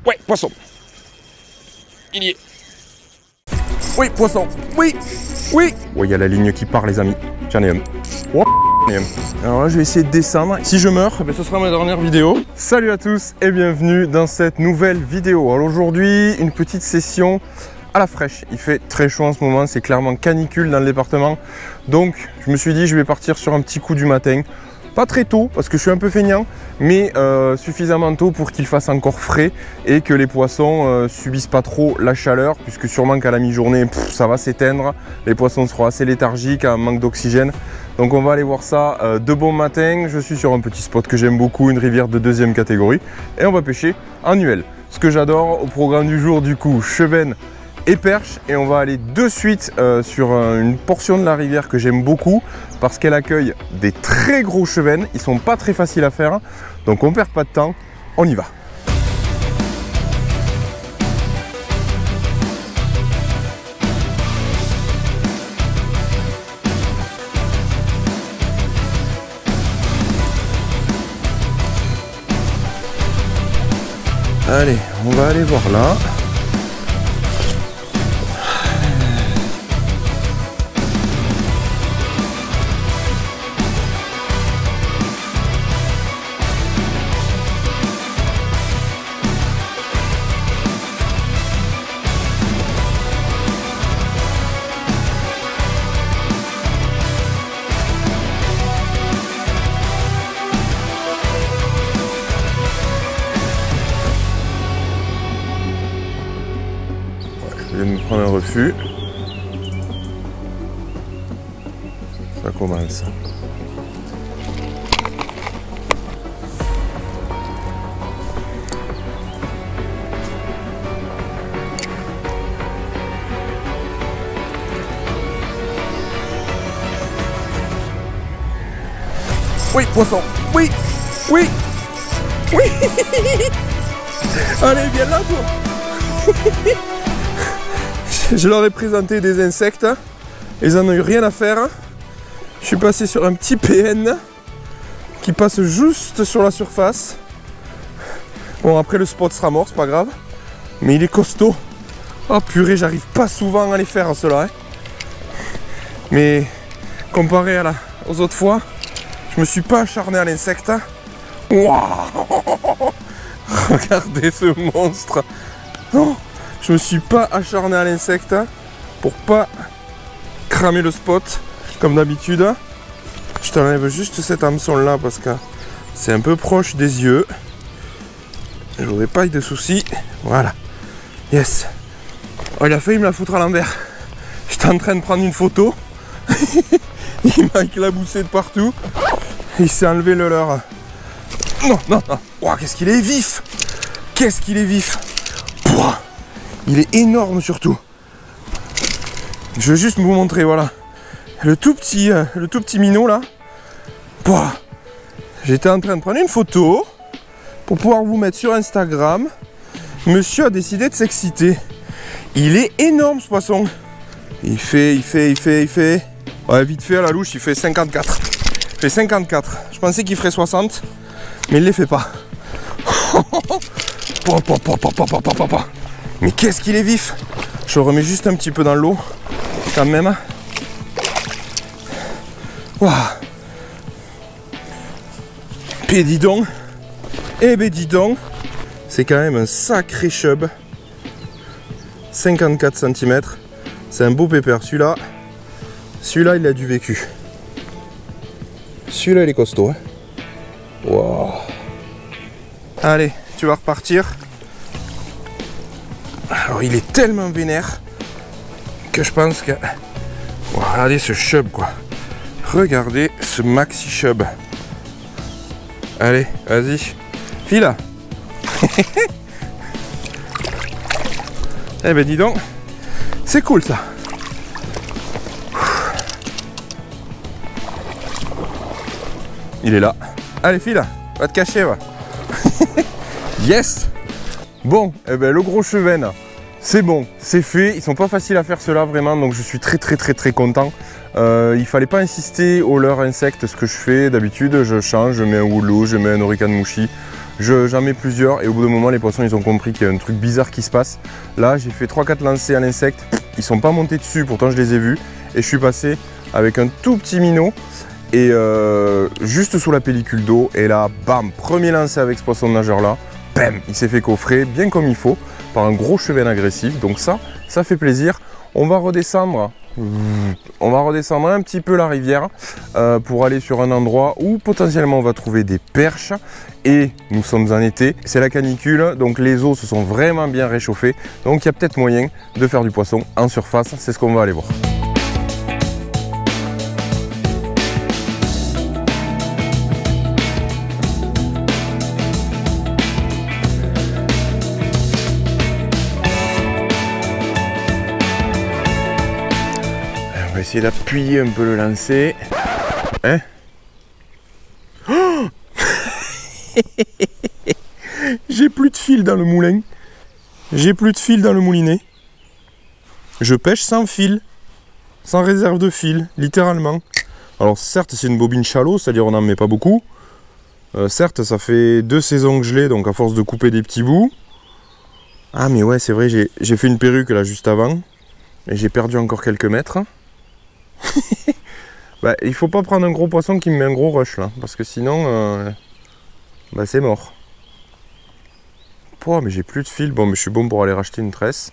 Ouais, poisson. Il y est. Oui, poisson. Oui. Oui. Oui, il y a la ligne qui part, les amis. J'en ai un. Oh, j'en ai un. Alors là, je vais essayer de descendre. Si je meurs, ce sera ma dernière vidéo. Salut à tous et bienvenue dans cette nouvelle vidéo. Alors aujourd'hui, une petite session à la fraîche. Il fait très chaud en ce moment, c'est clairement canicule dans le département. Donc, je me suis dit, je vais partir sur un petit coup du matin. Pas très tôt parce que je suis un peu feignant, mais suffisamment tôt pour qu'il fasse encore frais et que les poissons subissent pas trop la chaleur, puisque sûrement qu'à la mi-journée ça va s'éteindre, les poissons seront assez léthargiques, un manque d'oxygène. Donc on va aller voir ça de bon matin. Je suis sur un petit spot que j'aime beaucoup, une rivière de 2e catégorie, et on va pêcher en UL. Ce que j'adore au programme du jour, du coup, chevenne et perche, et on va aller de suite sur une portion de la rivière que j'aime beaucoup parce qu'elle accueille des très gros chevennes. Ils sont pas très faciles à faire, donc on perd pas de temps, on y va. Allez, on va aller voir là. Je vais me prendre un refus. Ça commence. Oui, poisson. Oui. Oui. Oui. Allez, viens là, toi. Je leur ai présenté des insectes, ils n'en ont eu rien à faire. Je suis passé sur un petit PN qui passe juste sur la surface. Bon, après le spot sera mort, c'est pas grave, mais il est costaud. Oh purée, j'arrive pas souvent à les faire ceux-là, hein. Mais comparé aux autres fois, je me suis pas acharné à l'insecte. Waouh. Regardez ce monstre. Oh. Je me suis pas acharné à l'insecte pour pas cramer le spot comme d'habitude. Je t'enlève juste cet hameçon là parce que c'est un peu proche des yeux. Je voudrais pas y de soucis. Voilà. Yes. Oh, il a failli me la foutre à l'envers. J'étais en train de prendre une photo. Il m'a éclaboussé de partout. Il s'est enlevé le leurre. Non, non, non. Oh, qu'est-ce qu'il est vif. Qu'est-ce qu'il est vif. Pouah. Il est énorme surtout. Je vais juste vous montrer, voilà. Le tout petit minot là. Pouah. J'étais en train de prendre une photo pour pouvoir vous mettre sur Instagram. Monsieur a décidé de s'exciter. Il est énorme ce poisson. Il fait. Ouais, vite fait à la louche, il fait 54. Il fait 54. Je pensais qu'il ferait 60, mais il les fait pas. Mais qu'est-ce qu'il est vif. Je le remets juste un petit peu dans l'eau, quand même. Waouh. Et dis donc. Eh ben dis donc. C'est quand même un sacré chub. 54 cm. C'est un beau pépère. Celui-là, il a du vécu. Celui-là, il est costaud. Hein. Waouh. Allez, tu vas repartir. Alors il est tellement vénère que je pense que... Oh, regardez ce chub quoi. Regardez ce maxi chub. Allez, vas-y. File. Eh ben dis donc. C'est cool ça. Il est là. Allez file. Va te cacher va. Yes. Bon, eh ben, le gros chevenne, c'est bon, c'est fait. Ils sont pas faciles à faire cela vraiment, donc je suis très content. Il fallait pas insister au leurre insecte, ce que je fais d'habitude. Je change, je mets un woodlow, je mets un orican mushi. J'en mets plusieurs et au bout d'un moment les poissons ils ont compris qu'il y a un truc bizarre qui se passe. Là j'ai fait 3-4 lancers à l'insecte, ils sont pas montés dessus, pourtant je les ai vus. Et je suis passé avec un tout petit minot et juste sous la pellicule d'eau. Et là, bam, premier lancer avec ce poisson nageur là, bam, il s'est fait coffrer bien comme il faut par un gros chevenne agressif. Donc ça fait plaisir. On va redescendre un petit peu la rivière pour aller sur un endroit où potentiellement on va trouver des perches. Et nous sommes en été, c'est la canicule, donc les eaux se sont vraiment bien réchauffées. Donc il y a peut-être moyen de faire du poisson en surface, c'est ce qu'on va aller voir. On va essayer d'appuyer un peu le lancer. Hein? Oh j'ai plus de fil dans le moulin. J'ai plus de fil dans le moulinet. Je pêche sans fil. Sans réserve de fil, littéralement. Alors certes c'est une bobine shallow, c'est-à-dire on n'en met pas beaucoup. Certes ça fait 2 saisons que je l'ai, donc à force de couper des petits bouts. Ah mais ouais c'est vrai, j'ai fait une perruque là juste avant. Et j'ai perdu encore quelques mètres. Bah, il faut pas prendre un gros poisson qui me met un gros rush là, parce que sinon bah, c'est mort. Oh, mais j'ai plus de fil, bon mais je suis bon pour aller racheter une tresse.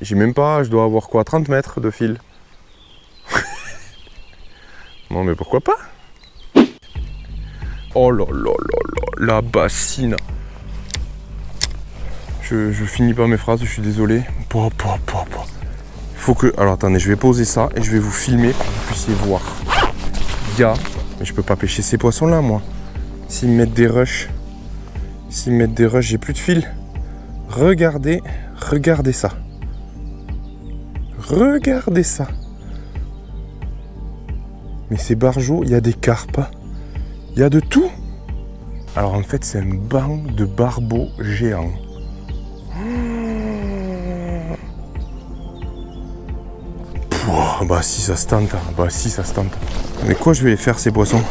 J'ai même pas, je dois avoir quoi, 30 mètres de fil. Bon mais pourquoi pas. Oh là là là là, la bassine. Je finis pas mes phrases, je suis désolé. Faut que... Alors attendez, je vais poser ça et je vais vous filmer pour que vous puissiez voir. Mais je peux pas pêcher ces poissons là moi. S'ils me mettent des rushs, j'ai plus de fil. Regardez ça. Regardez ça. Mais ces barjots, il y a des carpes. Il y a de tout. Alors en fait, c'est un banc de barbeaux géants. Bah si ça se tente, Mais quoi je vais les faire ces poissons?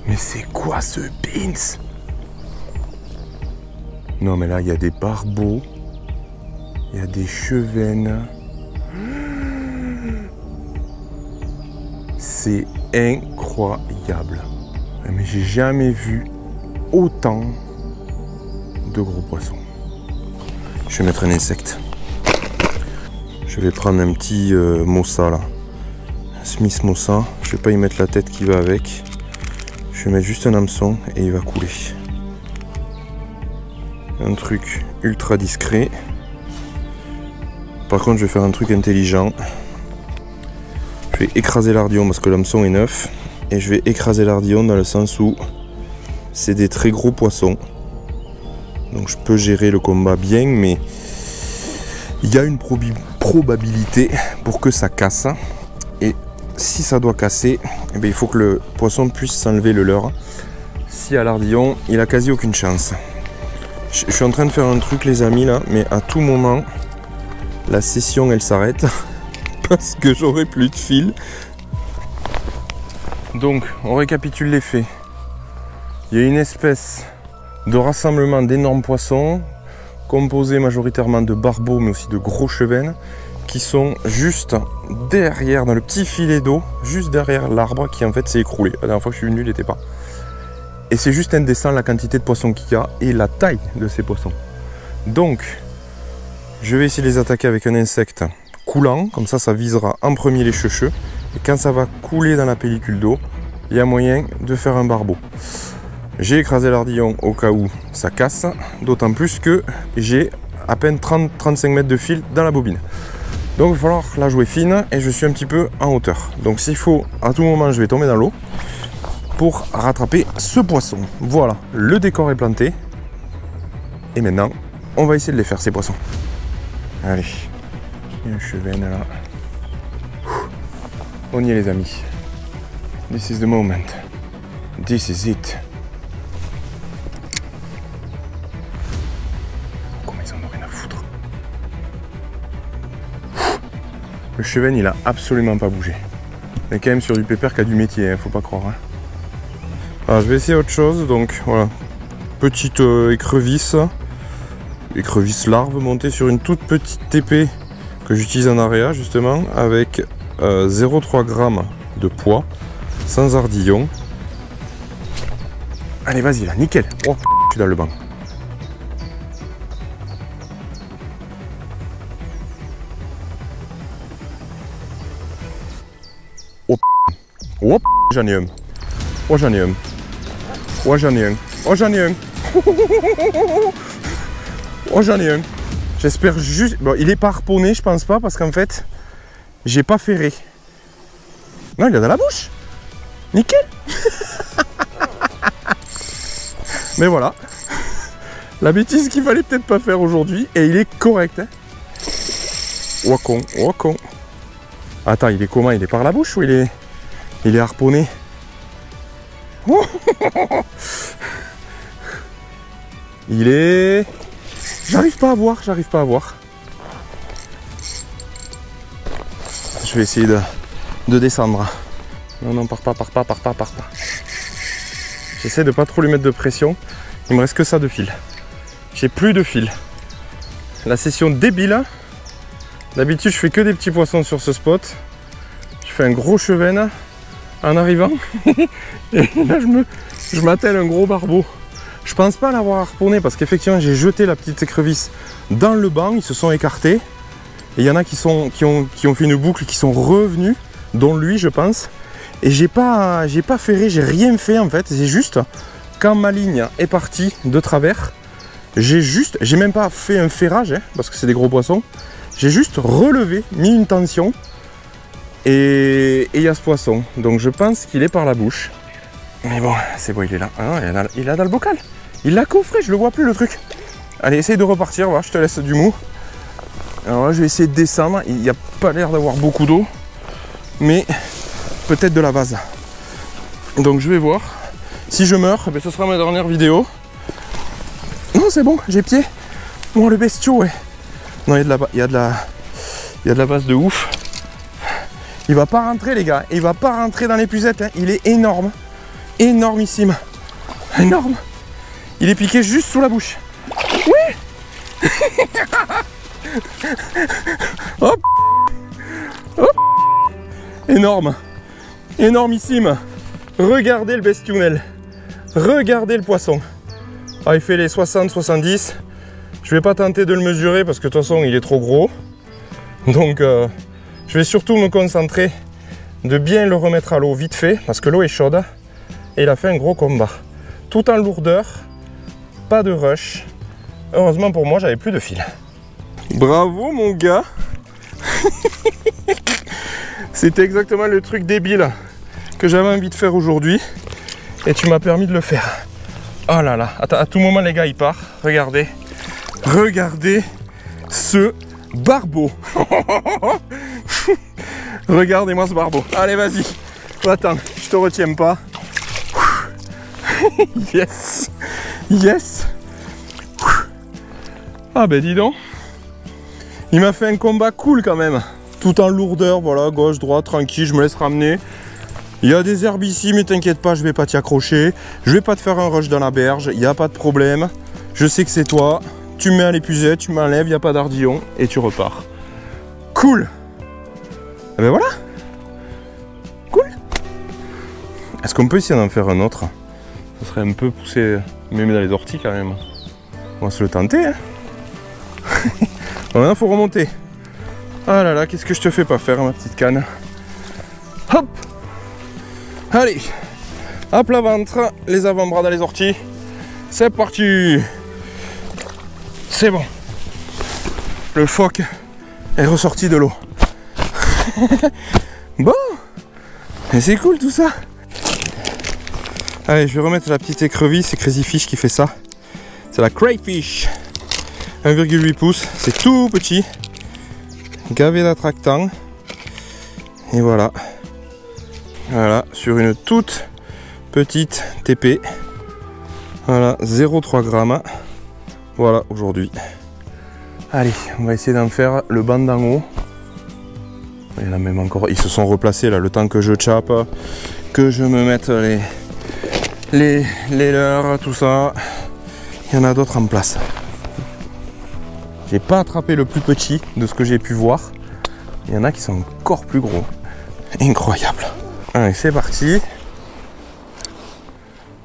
Mais c'est quoi ce beans? Non mais là il y a des barbeaux, il y a des chevennes. C'est incroyable. Mais j'ai jamais vu autant de gros poissons. Je vais mettre un insecte. Je vais prendre un petit Mossa là. Smith Mossa. Je vais pas y mettre la tête qui va avec. Je vais mettre juste un hameçon et il va couler. Un truc ultra discret. Par contre je vais faire un truc intelligent. Je vais écraser l'ardillon parce que l'hameçon est neuf. Et je vais écraser l'ardillon dans le sens où c'est des très gros poissons. Donc je peux gérer le combat bien, mais il y a une probabilité pour que ça casse. Et si ça doit casser, eh bien, il faut que le poisson puisse s'enlever le leurre. Si à l'ardillon, il a quasi aucune chance. Je suis en train de faire un truc les amis là, mais à tout moment, la session elle s'arrête parce que j'aurai plus de fil. Donc on récapitule les faits. Il y a une espèce de rassemblement d'énormes poissons composés majoritairement de barbeaux mais aussi de gros chevennes qui sont juste derrière, dans le petit filet d'eau, juste derrière l'arbre qui en fait s'est écroulé. La dernière fois que je suis venu, il n'était pas. Et c'est juste indécent la quantité de poissons qu'il y a et la taille de ces poissons. Donc, je vais essayer de les attaquer avec un insecte coulant, comme ça visera en premier les cheveux. Et quand ça va couler dans la pellicule d'eau, il y a moyen de faire un barbeau. J'ai écrasé l'ardillon au cas où ça casse, d'autant plus que j'ai à peine 30-35 mètres de fil dans la bobine. Donc il va falloir la jouer fine et je suis un petit peu en hauteur. Donc s'il faut, à tout moment je vais tomber dans l'eau pour rattraper ce poisson. Voilà, le décor est planté. Et maintenant, on va essayer de les faire ces poissons. Allez, il y a un chevenne là. On y est les amis. This is the moment. This is it. Comment ils en ont rien à foutre. Le chevenne il a absolument pas bougé. On est quand même sur du pépère qui a du métier, hein, faut pas croire. Hein. Alors, je vais essayer autre chose, donc voilà. Petite écrevisse larve montée sur une toute petite TP que j'utilise en area justement, avec 0,3 g de poids, sans ardillon. Allez, vas-y là, nickel. Oh, je suis dans le banc. Oh, oh, j'en ai un. Oh, j'en ai un. Oh, j'en ai un. Oh, j'en ai un. Oh, j'en ai un. J'espère juste... Bon, il est pas harponné, je pense pas, parce qu'en fait, j'ai pas ferré. Non, il a dans la bouche. Nickel. Mais voilà. La bêtise qu'il fallait peut-être pas faire aujourd'hui, et il est correct. Hein. Oh, con. Oh, con. Attends, il est comment? Il est par la bouche ou il est harponné? Oh. Il est... J'arrive pas à voir, j'arrive pas à voir. Je vais essayer de descendre. Non, non, pars pas. J'essaie de pas trop lui mettre de pression. Il me reste que ça de fil. J'ai plus de fil. La session débile. D'habitude, je fais que des petits poissons sur ce spot. Je fais un gros chevenne en arrivant. Et là, je m'attelle un gros barbeau. Je pense pas l'avoir harponné parce qu'effectivement, j'ai jeté la petite écrevisse dans le banc. Ils se sont écartés. Et il y en a qui ont fait une boucle, qui sont revenus, dont lui, je pense. Et j'ai pas ferré, j'ai rien fait en fait. C'est juste, quand ma ligne est partie de travers, j'ai même pas fait un ferrage, hein, parce que c'est des gros poissons. J'ai juste relevé, mis une tension. Et il y a ce poisson. Donc je pense qu'il est par la bouche. Mais bon, c'est bon, il est là. Ah, il est dans le bocal. Il l'a coffré, je le vois plus le truc. Allez, essaye de repartir, voilà, je te laisse du mou. Alors là, je vais essayer de descendre. Il n'y a pas l'air d'avoir beaucoup d'eau. Mais peut-être de la vase. Donc je vais voir. Si je meurs, ben, ce sera ma dernière vidéo. Non, c'est bon, j'ai pied. Oh, le bestiau, ouais. Non, il y a de la vase de ouf. Il va pas rentrer, les gars. Il va pas rentrer dans l'épuisette. Hein. Il est énorme. Énormissime. Énorme. Il est piqué juste sous la bouche. Oui. Hop. Hop. Énorme. Énormissime. Regardez le bestiounel. Regardez le poisson. Ah, il fait les 60-70. Je vais pas tenter de le mesurer parce que de toute façon il est trop gros. Donc je vais surtout me concentrer de bien le remettre à l'eau vite fait parce que l'eau est chaude. Et il a fait un gros combat. Tout en lourdeur. Pas de rush. Heureusement pour moi, j'avais plus de fil. Bravo mon gars. C'était exactement le truc débile que j'avais envie de faire aujourd'hui. Et tu m'as permis de le faire. Oh là là. Attends, à tout moment les gars, il part. Regardez. Regardez ce barbeau. Regardez-moi ce barbeau. Allez, vas-y. Attends, je te retiens pas. Yes. Yes. Ah ben dis donc. Il m'a fait un combat cool quand même. Tout en lourdeur, voilà, gauche, droite, tranquille, je me laisse ramener. Il y a des herbes ici, mais t'inquiète pas, je vais pas t'y accrocher. Je vais pas te faire un rush dans la berge, il n'y a pas de problème. Je sais que c'est toi. Tu me mets à l'épuisette, tu m'enlèves, il n'y a pas d'ardillon et tu repars. Cool. Et ben voilà. Cool. Est-ce qu'on peut essayer d'en faire un autre? Ça serait un peu poussé, même dans les orties quand même. On va se le tenter. Hein. Maintenant, il faut remonter. Ah là là, qu'est-ce que je te fais pas faire, ma petite canne. Hop. Allez. À plat ventre, les avant-bras dans les orties. C'est parti. C'est bon. Le phoque est ressorti de l'eau. Bon. Et c'est cool tout ça. Allez, je vais remettre la petite écrevisse, c'est Crazy Fish qui fait ça. C'est la Crayfish. 1,8 pouces, c'est tout petit. Gavé d'attractant. Et voilà. Voilà, sur une toute petite TP. Voilà, 0,3 g. Voilà, aujourd'hui. Allez, on va essayer d'en faire le banc d'en haut. Il y en a même encore, ils se sont replacés là, le temps que je chape, que je me mette les leurs, tout ça. Il y en a d'autres en place. J'ai pas attrapé le plus petit de ce que j'ai pu voir. Il y en a qui sont encore plus gros. Incroyable. Allez, c'est parti.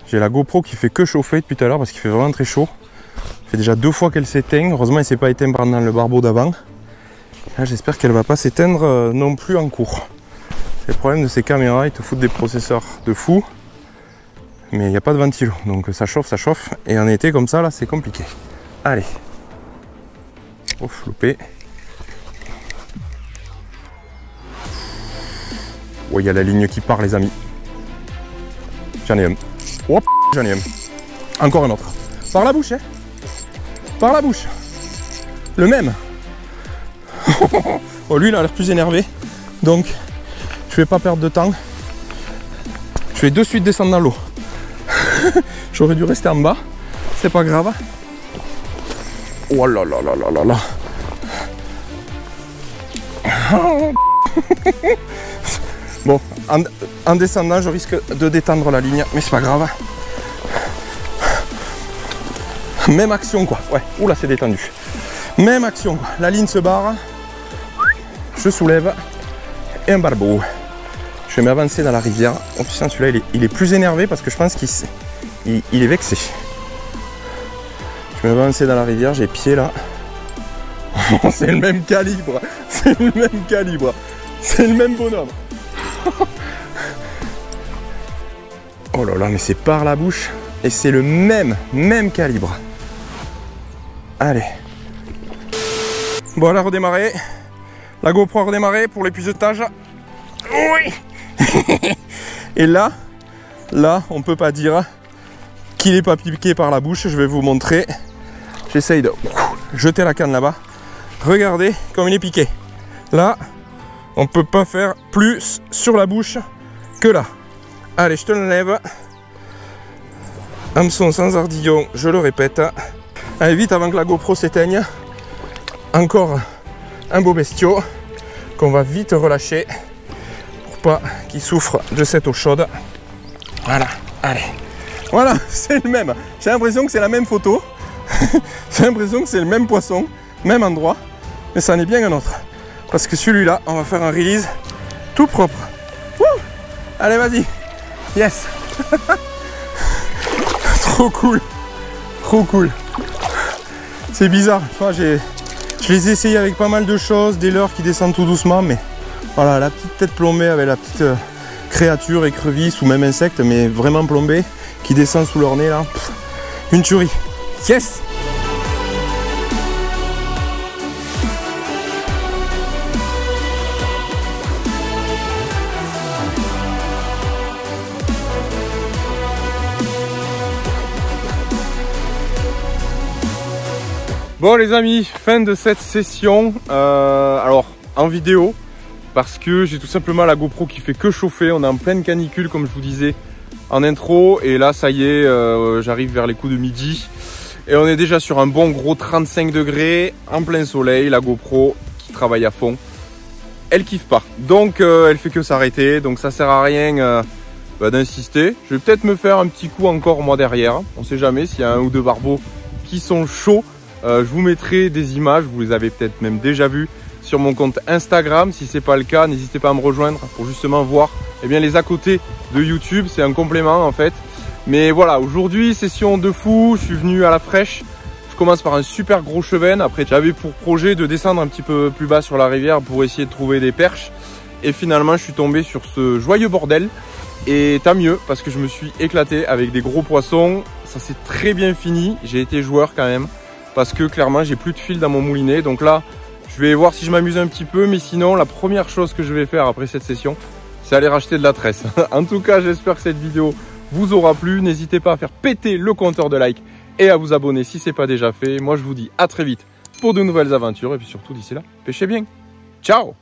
J'ai la GoPro qui fait que chauffer depuis tout à l'heure parce qu'il fait vraiment très chaud. Ça fait déjà 2 fois qu'elle s'éteint. Heureusement, elle ne s'est pas éteinte pendant le barbeau d'avant. Là, j'espère qu'elle ne va pas s'éteindre non plus en cours. C'est le problème de ces caméras, ils te foutent des processeurs de fou. Mais il n'y a pas de ventilo, donc ça chauffe, ça chauffe. Et en été comme ça, là, c'est compliqué. Allez. Ouf, loupé. Oh, il y a la ligne qui part, les amis. J'en ai un. Hop, j'en ai un. Encore un autre. Par la bouche, hein. Par la bouche. Le même. Oh, lui, il a l'air plus énervé. Donc, je vais pas perdre de temps. Je vais de suite descendre dans l'eau. J'aurais dû rester en bas. C'est pas grave. Oh là là là là là là. Bon, en descendant, je risque de détendre la ligne, mais c'est pas grave. Même action, quoi. Ouais, oula, c'est détendu. Même action, quoi. La ligne se barre. Je soulève. Et un barbeau. Je vais m'avancer dans la rivière. Oh putain, celui-là, il est plus énervé parce que je pense qu'il est vexé. Je vais m'avancer dans la rivière, j'ai pied là. C'est le même calibre. C'est le même calibre. C'est le même bonhomme. Oh là là, mais c'est par la bouche. Et c'est le même calibre. Allez. Bon, elle a redémarré. La GoPro a redémarré pour l'épuisetage. Oui. Et là, on peut pas dire qu'il n'est pas piqué par la bouche. Je vais vous montrer. J'essaye de jeter la canne là-bas. Regardez comme il est piqué. Là, on peut pas faire plus sur la bouche que là. Allez, je te l'enlève. Hameçon sans ardillon, je le répète. Allez, vite avant que la GoPro s'éteigne. Encore un beau bestiau qu'on va vite relâcher pour pas qu'il souffre de cette eau chaude. Voilà, allez. Voilà, c'est le même. J'ai l'impression que c'est la même photo. J'ai l'impression que c'est le même poisson, même endroit. Mais ça en est bien un autre. Parce que celui-là, on va faire un release tout propre. Wouh! Allez, vas-y. Yes. Trop cool. Trop cool. C'est bizarre. Enfin, je les ai essayés avec pas mal de choses, des leurres qui descendent tout doucement, mais voilà, la petite tête plombée avec la petite créature, écrevisse ou même insecte, mais vraiment plombée, qui descend sous leur nez là. Pff, une tuerie. Yes! Bon les amis, fin de cette session, alors en vidéo, parce que j'ai tout simplement la GoPro qui fait que chauffer, on est en pleine canicule comme je vous disais en intro, et là ça y est, j'arrive vers les coups de midi, et on est déjà sur un bon gros 35 degrés, en plein soleil, la GoPro qui travaille à fond, elle kiffe pas, donc elle fait que s'arrêter, donc ça sert à rien d'insister. Je vais peut-être me faire un petit coup encore moi derrière, on sait jamais s'il y a un ou deux barbeaux qui sont chauds. Je vous mettrai des images, vous les avez peut-être même déjà vues sur mon compte Instagram. Si ce n'est pas le cas, n'hésitez pas à me rejoindre pour justement voir les à côté de YouTube. C'est un complément en fait. Mais voilà, aujourd'hui, session de fou, je suis venu à la fraîche. Je commence par un super gros chevenne. Après, j'avais pour projet de descendre un petit peu plus bas sur la rivière pour essayer de trouver des perches. Et finalement, je suis tombé sur ce joyeux bordel. Et tant mieux, parce que je me suis éclaté avec des gros poissons. Ça s'est très bien fini. J'ai été joueur quand même. Parce que clairement j'ai plus de fil dans mon moulinet, donc là je vais voir si je m'amuse un petit peu, mais sinon la première chose que je vais faire après cette session, c'est aller racheter de la tresse. En tout cas, j'espère que cette vidéo vous aura plu, n'hésitez pas à faire péter le compteur de like et à vous abonner si ce n'est pas déjà fait. Moi je vous dis à très vite pour de nouvelles aventures, et puis surtout d'ici là, pêchez bien. Ciao!